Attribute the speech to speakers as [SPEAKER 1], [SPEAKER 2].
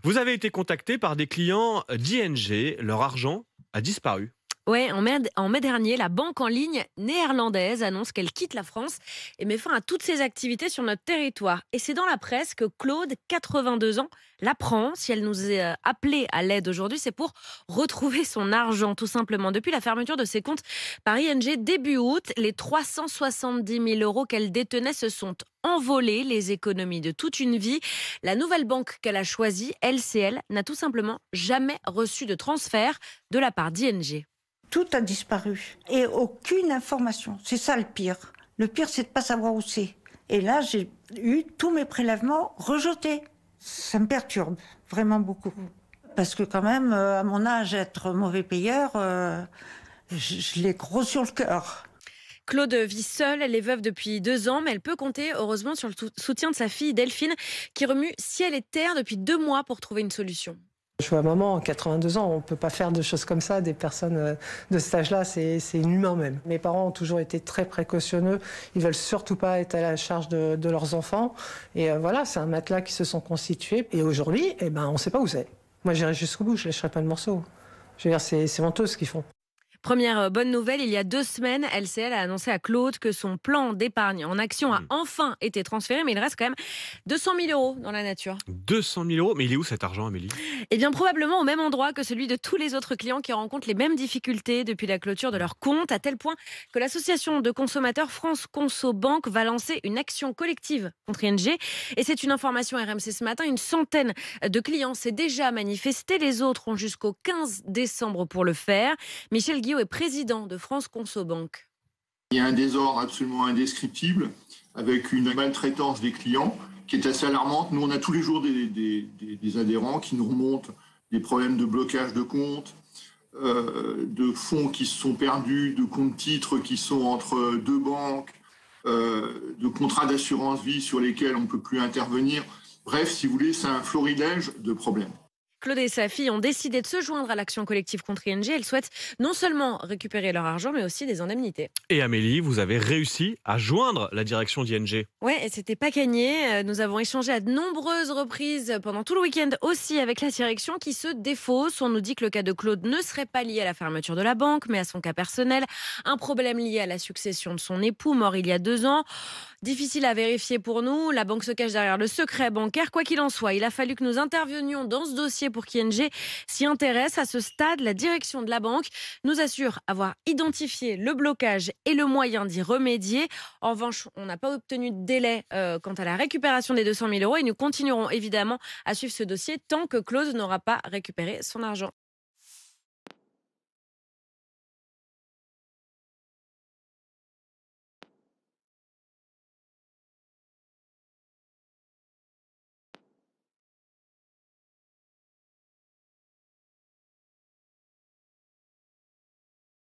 [SPEAKER 1] Vous avez été contacté par des clients d'ING. Leur argent a disparu.
[SPEAKER 2] Ouais, en mai dernier, la banque en ligne néerlandaise annonce qu'elle quitte la France et met fin à toutes ses activités sur notre territoire. Et c'est dans la presse que Claude, 82 ans, l'apprend. Si elle nous est appelée à l'aide aujourd'hui, c'est pour retrouver son argent, tout simplement. Depuis la fermeture de ses comptes par ING début août, les 370 000 euros qu'elle détenait se sont envolés, les économies de toute une vie. La nouvelle banque qu'elle a choisie, LCL, n'a tout simplement jamais reçu de transfert de la part d'ING.
[SPEAKER 3] Tout a disparu et aucune information. C'est ça le pire. Le pire, c'est de ne pas savoir où c'est. Et là, j'ai eu tous mes prélèvements rejetés. Ça me perturbe vraiment beaucoup. Parce que quand même, à mon âge, être mauvais payeur, je l'ai gros sur le cœur.
[SPEAKER 2] Claude vit seule, elle est veuve depuis 2 ans, mais elle peut compter heureusement sur le soutien de sa fille Delphine, qui remue ciel et terre depuis 2 mois pour trouver une solution.
[SPEAKER 4] Je vois maman, 82 ans, on ne peut pas faire de choses comme ça. Des personnes de cet âge-là, c'est inhumain même. Mes parents ont toujours été très précautionneux. Ils veulent surtout pas être à la charge de leurs enfants. Et voilà, c'est un matelas qui se sont constitués. Et aujourd'hui, on ne sait pas où c'est. Moi, j'irai jusqu'au bout, je ne lâcherai pas le morceau. Je veux dire, c'est honteux ce qu'ils font.
[SPEAKER 2] Première bonne nouvelle, il y a 2 semaines, LCL a annoncé à Claude que son plan d'épargne en action a enfin été transféré, mais il reste quand même 200 000 euros dans la nature.
[SPEAKER 1] 200 000 euros. Mais il est où cet argent, Amélie?
[SPEAKER 2] Eh bien, probablement au même endroit que celui de tous les autres clients qui rencontrent les mêmes difficultés depuis la clôture de leur compte, à tel point que l'association de consommateurs France Conso Banque va lancer une action collective contre ING. Et c'est une information RMC ce matin, une centaine de clients s'est déjà manifesté. Les autres ont jusqu'au 15 décembre pour le faire. Michel Guillaume est président de France Conso Banque.
[SPEAKER 5] Il y a un désordre absolument indescriptible avec une maltraitance des clients qui est assez alarmante. Nous, on a tous les jours des adhérents qui nous remontent des problèmes de blocage de comptes, de fonds qui se sont perdus, de comptes titres qui sont entre deux banques, de contrats d'assurance vie sur lesquels on ne peut plus intervenir. Bref, si vous voulez, c'est un florilège de problèmes.
[SPEAKER 2] Claude et sa fille ont décidé de se joindre à l'action collective contre ING. Elles souhaitent non seulement récupérer leur argent, mais aussi des indemnités.
[SPEAKER 1] Et Amélie, vous avez réussi à joindre la direction d'ING.
[SPEAKER 2] Ouais, et c'était pas gagné. Nous avons échangé à de nombreuses reprises pendant tout le week-end aussi avec la direction qui se défausse. On nous dit que le cas de Claude ne serait pas lié à la fermeture de la banque, mais à son cas personnel. Un problème lié à la succession de son époux, mort il y a 2 ans. Difficile à vérifier pour nous. La banque se cache derrière le secret bancaire. Quoi qu'il en soit, il a fallu que nous intervenions dans ce dossier pour qu'ING s'y intéresse. À ce stade, la direction de la banque nous assure avoir identifié le blocage et le moyen d'y remédier. En revanche, on n'a pas obtenu de délai quant à la récupération des 200 000 euros et nous continuerons évidemment à suivre ce dossier tant que Claude n'aura pas récupéré son argent.